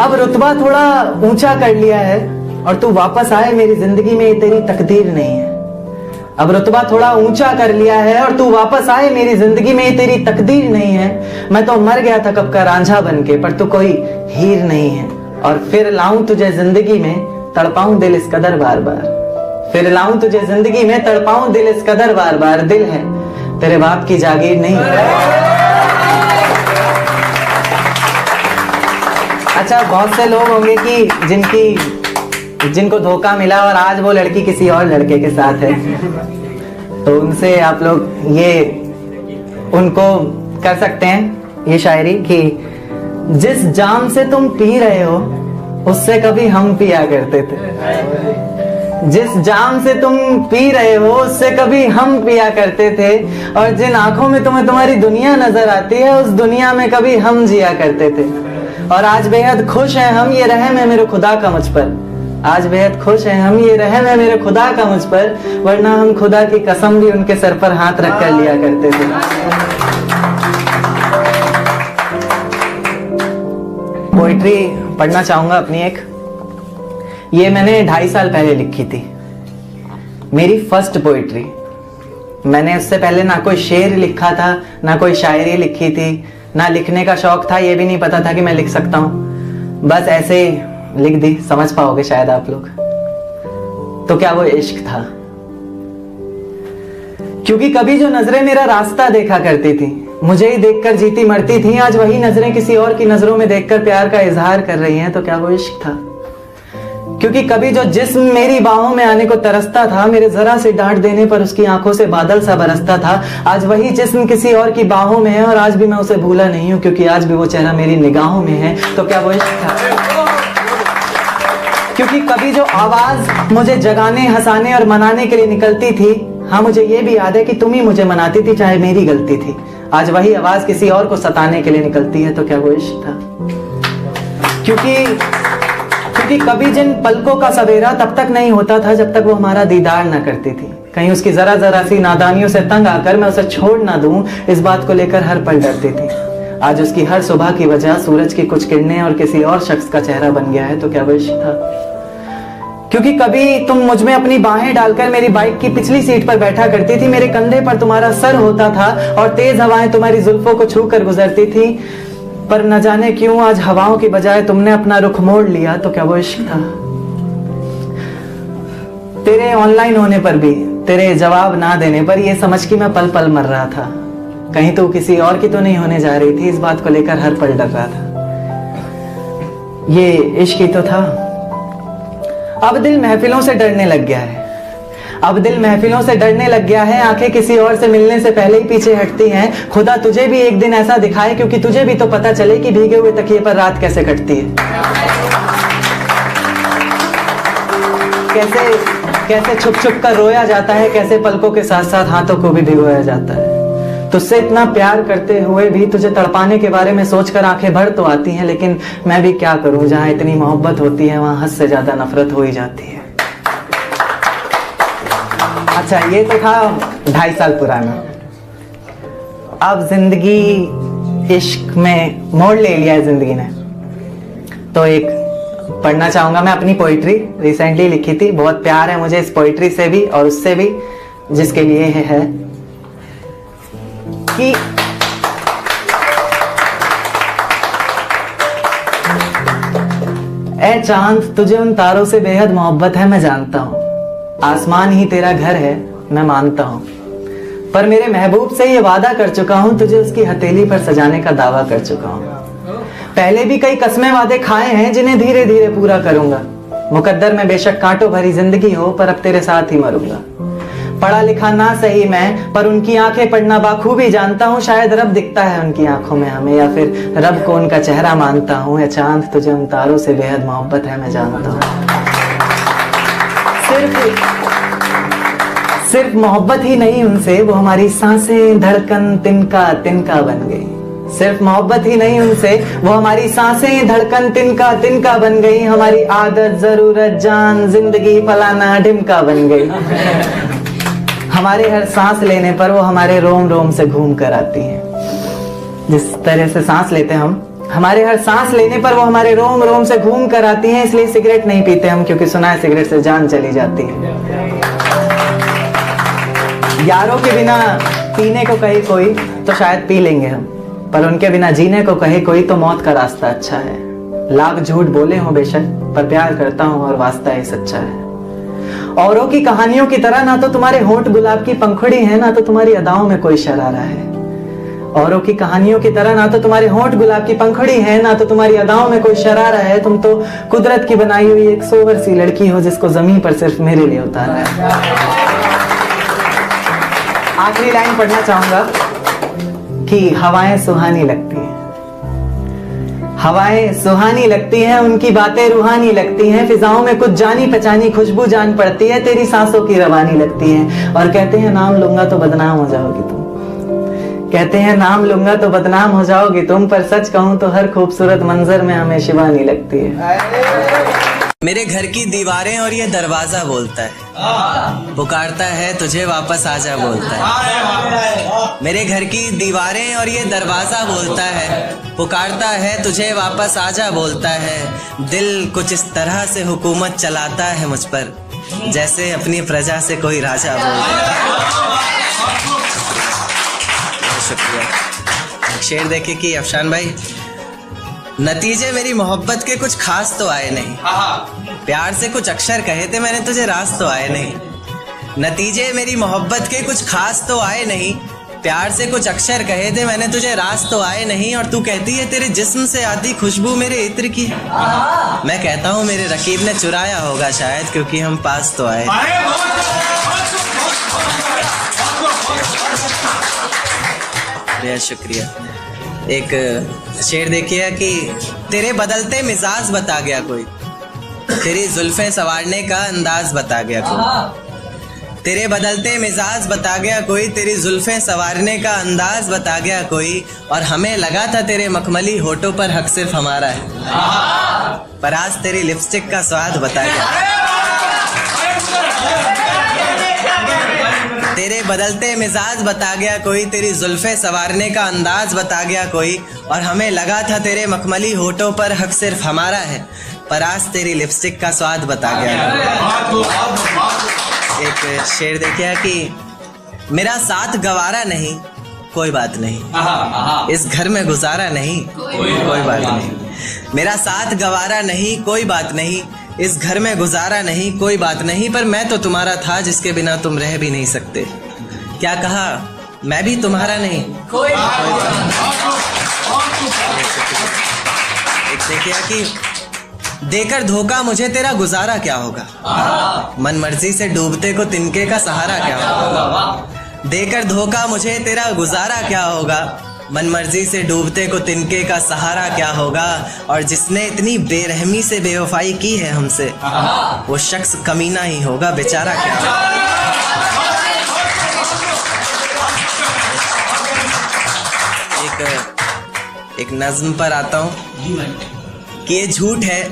अब रुतबा थोड़ा ऊंचा कर लिया है और तू वापस आए मेरी जिंदगी में, ये तेरी तकदीर नहीं है। अब रुतबा थोड़ा ऊंचा कर लिया है और तू वापस आए मेरी जिंदगी में, ये तेरी तकदीर नहीं है। मैं तो मर गया था कब का रांझा बनके, पर तू कोई हीर नहीं है। और फिर लाऊं तुझे जिंदगी में, तड़पाऊं दिल इस कदर बार बार। फिर लाऊं तुझे जिंदगी में, तड़पाऊं दिल इस कदर बार बार। दिल है तेरे बाप की जागीर नहीं है। अच्छा, बहुत से लोग होंगे कि जिनको धोखा मिला और आज वो लड़की किसी और लड़के के साथ है, तो उनसे आप लोग ये उनको कर सकते हैं ये शायरी कि जिस जाम से तुम पी रहे हो उससे कभी हम पिया करते थे। जिस जाम से तुम पी रहे हो उससे कभी हम पिया करते थे। और जिन आंखों में तुम्हें तुम्हारी दुनिया नजर आती है उस दुनिया में कभी हम जिया करते थे। और आज बेहद खुश हैं हम, ये रहम है मेरे खुदा का मुझ पर। आज बेहद खुश हैं हम, ये रहम है मेरे खुदा का मुझ पर, वरना हम खुदा की कसम भी उनके सर पर हाथ रख कर लिया करते थे। पोइट्री पढ़ना चाहूंगा अपनी एक, ये मैंने 2.5 साल पहले लिखी थी, मेरी फर्स्ट पोइट्री। मैंने उससे पहले ना कोई शेर लिखा था, ना कोई शायरी लिखी थी, ना लिखने का शौक था, ये भी नहीं पता था कि मैं लिख सकता हूं। बस ऐसे लिख दी, समझ पाओगे शायद आप लोग। तो क्या वो इश्क था? क्योंकि कभी जो नजरें मेरा रास्ता देखा करती थी, मुझे ही देखकर जीती मरती थी, आज वही नजरें किसी और की नजरों में देखकर प्यार का इजहार कर रही हैं। तो क्या वो इश्क था? क्योंकि कभी जो जिस्म मेरी बाहों में आने को तरसता था, मेरे जरा से डांट देने पर उसकी आंखों से बादल सा बरसता था, आज वही जिस्म किसी और की बाहों में है और आज भी मैं उसे भूला नहीं हूं, क्योंकि आज भी वो चेहरा मेरी निगाहों में है। तो क्या वो इश्क था? क्योंकि कभी जो आवाज मुझे जगाने, हंसाने और मनाने के लिए निकलती थी, हाँ मुझे ये भी याद है कि तुम ही मुझे मनाती थी चाहे मेरी गलती थी, आज वही आवाज किसी और को सताने के लिए निकलती है। तो क्या वो इश्क था? क्योंकि कभी जिन पलकों का सवेरा तब तक नहीं होता था जब तक वो हमारा दीदार ना करती थी, कहीं उसकी जरा जरा सी नादानियों से तंग आकर मैं उसे छोड़ ना दूं, इस बात को लेकर हर पल डरती थी। आज उसकी हर सुबह की वजह सूरज की कुछ किरणें और किसी और शख्स का चेहरा बन गया है। तो क्या वो इश्क था? क्योंकि कभी तुम मुझ में अपनी बाहें डालकर मेरी बाइक की पिछली सीट पर बैठा करती थी, मेरे कंधे पर तुम्हारा सर होता था और तेज हवाएं तुम्हारी जुल्फों को छू कर गुजरती थी, पर न जाने क्यों आज हवाओं की बजाय तुमने अपना रुख मोड़ लिया। तो क्या वो इश्क था? तेरे ऑनलाइन होने पर भी, तेरे जवाब ना देने पर ये समझ के मैं पल पल मर रहा था, कहीं तो किसी और की तो नहीं होने जा रही थी, इस बात को लेकर हर पल डर रहा था। ये इश्क ही तो था। अब दिल महफिलों से डरने लग गया है, अब दिल महफिलों से डरने लग गया है, आंखें किसी और से मिलने से पहले ही पीछे हटती हैं। खुदा तुझे भी एक दिन ऐसा दिखाए, क्योंकि तुझे भी तो पता चले कि भीगे हुए तकिए पर रात कैसे कटती है। कैसे कैसे छुप छुप कर रोया जाता है, कैसे पलकों के साथ साथ हाथों को भी भिगोया जाता है। तुझसे इतना प्यार करते हुए भी तुझे तड़पाने के बारे में सोचकर आंखें भर तो आती हैं, लेकिन मैं भी क्या करूं, जहां इतनी मोहब्बत होती है वहां हद से ज्यादा नफरत हो ही जाती है। अच्छा, ये तो था 2.5 साल पुराना। अब जिंदगी इश्क में मोड़ ले लिया है जिंदगी ने, तो एक पढ़ना चाहूंगा मैं अपनी पोइट्री, रिसेंटली लिखी थी। बहुत प्यार है मुझे इस पोइट्री से भी और उससे भी, जिसके लिए है कि ऐ चांद तुझे उन तारों से बेहद मोहब्बत है, मैं जानता हूं। आसमान ही तेरा घर है, मैं मानता हूं, पर मेरे महबूब से ये वादा कर चुका हूं, तुझे उसकी हथेली पर सजाने का दावा कर चुका हूं। पहले भी कई कसमें वादे खाए हैं जिन्हें धीरे धीरे पूरा करूंगा। मुकद्दर में बेशक कांटों भरी जिंदगी हो, पर अब तेरे साथ ही मरूंगा। पढ़ा लिखा ना सही मैं, पर उनकी आंखें पढ़ना बाखूबी जानता हूँ। शायद रब दिखता है उनकी आंखों में हमें, या फिर रब को उनका चेहरा मानता हूँ। या चांद तुझे उन तारों से बेहद मोहब्बत है, मैं जानता हूँ। सिर्फ मोहब्बत ही नहीं उनसे, वो हमारी सांसें धड़कन तिनका तिनका बन गई। सिर्फ मोहब्बत ही नहीं उनसे, वो हमारी सांसें धड़कन तिनका तिनका बन गई। हमारी आदत, जरूरत, जान, जिंदगी फलाना ढिमका बन गई। हमारे हर सांस लेने पर वो हमारे रोम रोम से घूम कर आती है। जिस तरह से सांस लेते हम, हमारे हर सांस लेने पर वो हमारे रोम रोम से घूम कर आती हैं। इसलिए सिगरेट नहीं पीते हम, क्योंकि सुना है सिगरेट से जान चली जाती है। यारों के बिना पीने को कहे कोई तो शायद पी लेंगे हम, पर उनके बिना जीने को कहे कोई तो मौत का रास्ता अच्छा है। लाख झूठ बोले हो बेशक, पर प्यार करता हूं और वास्ता ही सच्चा है। औरों की कहानियों की तरह ना तो तुम्हारे होंठ गुलाब की पंखुड़ी है, ना तो तुम्हारी अदाओं में कोई शरारा है। औरों की कहानियों की तरह ना तो तुम्हारे होंठ गुलाब की पंखुड़ी है, ना तो तुम्हारी अदाओं में कोई शरारा है। तुम तो कुदरत की बनाई हुई एक सोवर सी लड़की हो, जिसको जमीन पर सिर्फ मेरे लिए उतारा है। आखिरी लाइन पढ़ना चाहूंगा कि हवाएं सुहानी लगती हैं, हवाएं सुहानी लगती हैं, उनकी बातें रूहानी लगती हैं। फिजाओं में कुछ जानी पहचानी खुशबू जान पड़ती है, तेरी सांसों की रवानी लगती है। और कहते हैं नाम लूंगा तो बदनाम हो जाओगी तुम, कहते हैं नाम लूंगा तो बदनाम हो जाओगी तुम, पर सच कहूं तो हर खूबसूरत मंजर में हमें शिवानी लगती है। मेरे घर की दीवारें और ये दरवाजा बोलता है, पुकारता है तुझे वापस आजा बोलता है। मेरे घर की दीवारें और ये दरवाजा बोलता है, पुकारता है तुझे वापस आजा बोलता है। दिल कुछ इस तरह से हुकूमत चलाता है मुझ पर, जैसे अपनी प्रजा से कोई राजा बोलता है। शुक्रिया। शेर देखे कि अफशान भाई, नतीजे मेरी मोहब्बत के कुछ खास तो आए नहीं, प्यार से कुछ अक्षर कहे थे मैंने तुझे, रास तो आए नहीं। नतीजे मेरी मोहब्बत के कुछ खास तो आए नहीं, प्यार से कुछ अक्षर कहे थे मैंने तुझे, रास तो आए नहीं, और तू कहती है तेरे जिस्म से आती खुशबू मेरे इत्र की। मैं कहता हूँ मेरे रकीब ने चुराया होगा शायद, क्योंकि हम पास तो आए। बेहद शुक्रिया। एक शेर देखिए कि तेरे बदलते मिजाज बता गया कोई, तेरी जुल्फें संवारने का अंदाज बता गया कोई। तेरे बदलते मिजाज बता गया कोई, तेरी जुल्फें संवारने का अंदाज बता गया कोई, और हमें लगा था तेरे मखमली होठों पर हक सिर्फ हमारा है, पर आज तेरी लिपस्टिक का स्वाद बता गया। तेरे बदलते मिजाज बता गया कोई, तेरी जुल्फें संवारने का अंदाज बता गया कोई, और हमें लगा था तेरे मखमली होठों पर हक सिर्फ हमारा है, पर आज तेरी लिपस्टिक का स्वाद बता गया। एक शेर देखिए कि मेरा साथ गवारा नहीं कोई बात नहीं, इस घर में गुजारा नहीं कोई बात नहीं, मेरा साथ गवारा नहीं कोई बात नहीं, इस घर में गुजारा नहीं कोई बात नहीं, पर मैं तो तुम्हारा था जिसके बिना तुम रह भी नहीं सकते। क्या कहा, मैं भी तुम्हारा नहीं कोई बात नहीं। एक देखिए कि देकर धोखा मुझे तेरा गुजारा क्या होगा, मन मर्जी से डूबते को तिनके का सहारा क्या होगा। देकर धोखा मुझे तेरा गुजारा क्या होगा, मन मर्जी से डूबते को तिनके का सहारा क्या होगा, और जिसने इतनी बेरहमी से बेवफाई की है हमसे, वो शख्स कमीना ही होगा बेचारा क्या होगा। एक नज्म पर आता हूँ कि ये झूठ है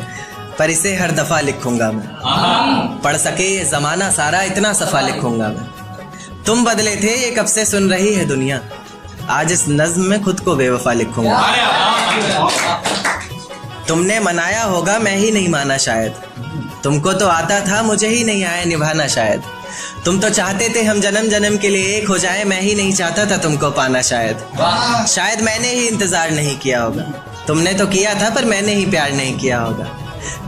पर इसे हर दफा लिखूंगा मैं, पढ़ सके ये जमाना सारा इतना सफा लिखूंगा मैं। तुम बदले थे ये कब से सुन रही है दुनिया, आज इस नज्म में खुद को बेवफा लिखूंगा। तुमने मनाया होगा मैं ही नहीं माना शायद, तुमको तो आता था मुझे ही नहीं आया निभाना शायद। तुम तो चाहते थे हम जन्म जन्म के लिए एक हो जाए, मैं ही नहीं चाहता था तुमको पाना शायद। शायद मैंने ही इंतजार नहीं किया होगा, तुमने तो किया था पर मैंने ही प्यार नहीं किया होगा।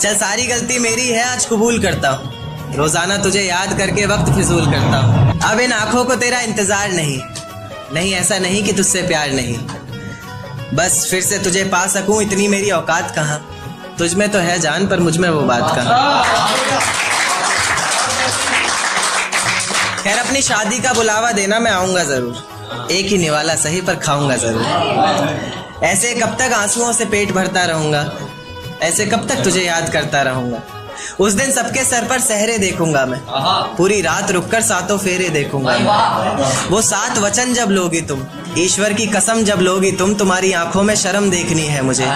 चल सारी गलती मेरी है आज कबूल करता हूँ, रोजाना तुझे याद करके वक्त फिजूल करता हूँ। अब इन आंखों को तेरा इंतजार नहीं ऐसा नहीं कि तुझसे प्यार नहीं, बस फिर से तुझे पा सकूं इतनी मेरी औकात कहाँ। तुझ में तो है जान पर मुझ में वो बात कहाँ। खैर अपनी शादी का बुलावा देना मैं आऊंगा जरूर, एक ही निवाला सही पर खाऊंगा जरूर। ऐसे कब तक आंसुओं से पेट भरता रहूंगा, ऐसे कब तक तुझे याद करता रहूंगा। उस दिन सबके सर पर सहरे देखूंगा मैं, पूरी रात रुककर सातों फेरे देखूंगा मैं। वो 7 वचन जब लोगी तुम, ईश्वर की कसम जब लोगी तुम, तुम्हारी आंखों में शर्म देखनी है मुझे।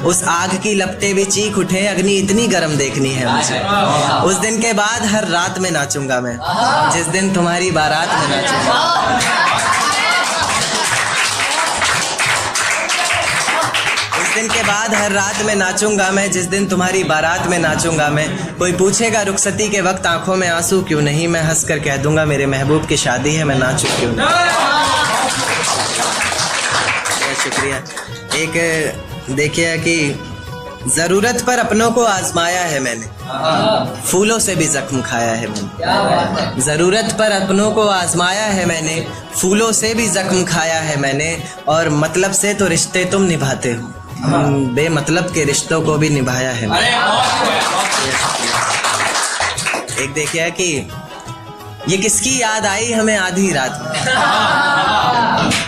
उस आग की लपटें भी चीख उठे, अग्नि इतनी गर्म देखनी है मुझे। उस दिन के बाद हर रात में नाचूंगा मैं, जिस दिन तुम्हारी बारात में नाचूंगा। दिन के बाद हर रात में नाचूंगा मैं, जिस दिन तुम्हारी बारात में नाचूंगा मैं। कोई पूछेगा रुखसती के वक्त आंखों में आंसू क्यों नहीं, मैं हंस कर कह दूंगा मेरे महबूब की शादी है, मैं नाचूं क्यों नहीं। शुक्रिया। एक देखिए कि जरूरत पर अपनों को आजमाया है मैंने, फूलों से भी जख्म खाया है मैंने। जरूरत पर अपनों को आजमाया है मैंने, फूलों से भी जख्म खाया है मैंने। और मतलब से तो रिश्ते तुम निभाते हो, बेमतलब के रिश्तों को भी निभाया है। एक देखिए कि ये किसकी याद आई हमें आधी रात में,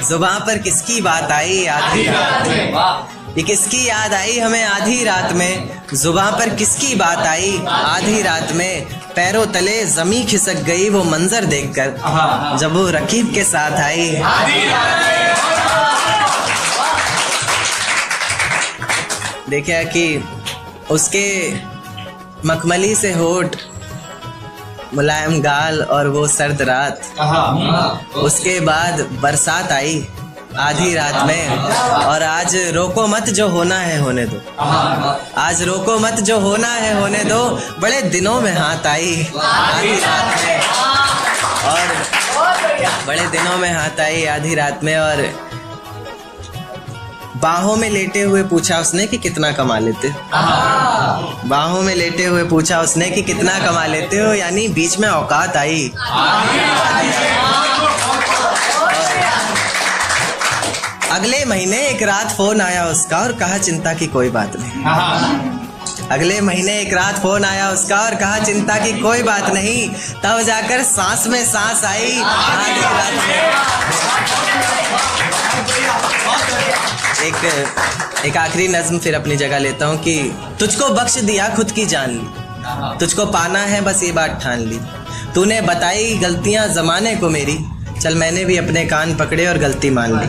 जुबान पर किसकी बात आई आधी रात में। ये किसकी याद आई हमें आधी रात में, जुबान पर किसकी बात आई आधी रात में। पैरों तले जमी खिसक गई वो मंजर देखकर, जब वो रकीब के साथ आई। देखिए कि उसके मखमली से होठ, मुलायम गाल और वो सर्द रात। उसके बाद बरसात आई आधी रात में, और आज रोको मत जो होना है होने दो। आज रोको मत जो होना है होने दो, बड़े दिनों में हाथ आई आधी रात में, और बड़े दिनों में हाथ आई आधी रात में। और बाहों में लेटे हुए पूछा उसने कि कितना कमा लेते हो। बाहों में लेटे हुए पूछा उसने कि कितना कमा लेते हो, यानी बीच में औकात आई। अगले महीने एक रात फोन आया उसका और कहा चिंता की कोई बात नहीं। अगले महीने एक रात फोन आया उसका और कहा चिंता की कोई बात नहीं। तब जाकर सांस में सांस आई। एक आखिरी नज्म फिर अपनी जगह लेता हूँ कि तुझको बख्श दिया खुद की जान ली, तुझको पाना है बस ये बात ठान ली। तूने बताई गलतियां जमाने को मेरी, चल मैंने भी अपने कान पकड़े और गलती मान ली।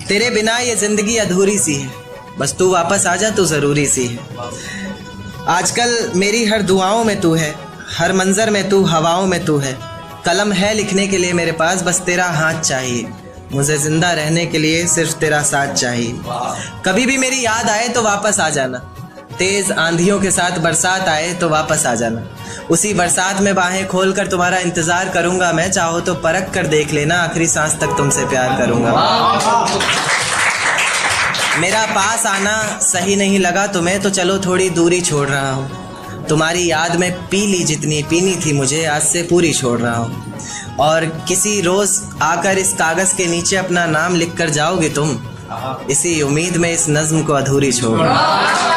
तेरे बिना ये जिंदगी अधूरी सी है, बस तू वापस आ जा, तू जरूरी सी है। आजकल मेरी हर दुआओं में तू है, हर मंजर में तू, हवाओं में तू है। कलम है लिखने के लिए मेरे पास, बस तेरा हाथ चाहिए। मुझे जिंदा रहने के लिए सिर्फ तेरा साथ चाहिए। कभी भी मेरी याद आए तो वापस आ जाना, तेज आंधियों के साथ बरसात आए तो वापस आ जाना। उसी बरसात में बाहें खोलकर तुम्हारा इंतजार करूंगा मैं, चाहो तो परख कर देख लेना, आखिरी सांस तक तुमसे प्यार करूंगा। मेरा पास आना सही नहीं लगा तुम्हें तो चलो थोड़ी दूरी छोड़ रहा हूँ। तुम्हारी याद में पी ली जितनी पीनी थी मुझे, आज से पूरी छोड़ रहा हूँ। और किसी रोज आकर इस कागज के नीचे अपना नाम लिख कर जाओगे तुम, इसी उम्मीद में इस नज्म को अधूरी छोड़ रहा हूँ।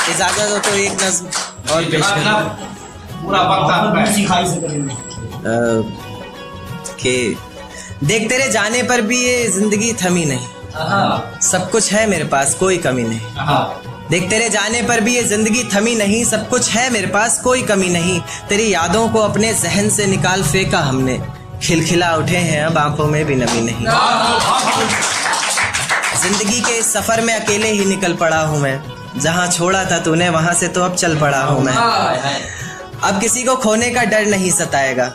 इजाजत हो तो एक नज्म और पेश कि देख तेरे जाने पर भी ये जिंदगी थमी नहीं, सब कुछ है मेरे पास कोई कमी नहीं। देख तेरे जाने पर भी ये जिंदगी थमी नहीं, सब कुछ है मेरे पास कोई कमी नहीं। तेरी यादों को अपने जहन से निकाल फेंका हमने, खिलखिला उठे हैं अब आंखों में भी नमी नहीं। जिंदगी के इस सफर में अकेले ही निकल पड़ा हूँ मैं, जहाँ छोड़ा था तूने वहां से तो अब चल पड़ा हूँ मैं। अब किसी को खोने का डर नहीं सताएगा,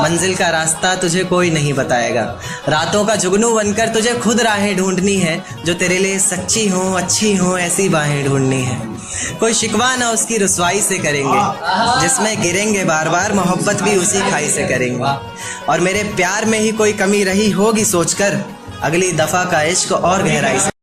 मंजिल का रास्ता तुझे कोई नहीं बताएगा। रातों का जुगनू बनकर तुझे खुद राहें ढूंढनी है, जो तेरे लिए सच्ची हो अच्छी हो ऐसी बाहें ढूंढनी है। कोई शिकवा ना उसकी रुसवाई से करेंगे, जिसमें गिरेंगे बार बार मोहब्बत भी उसी खाई से करेंगे। और मेरे प्यार में ही कोई कमी रही होगी सोचकर, अगली दफा का इश्क और गहराई से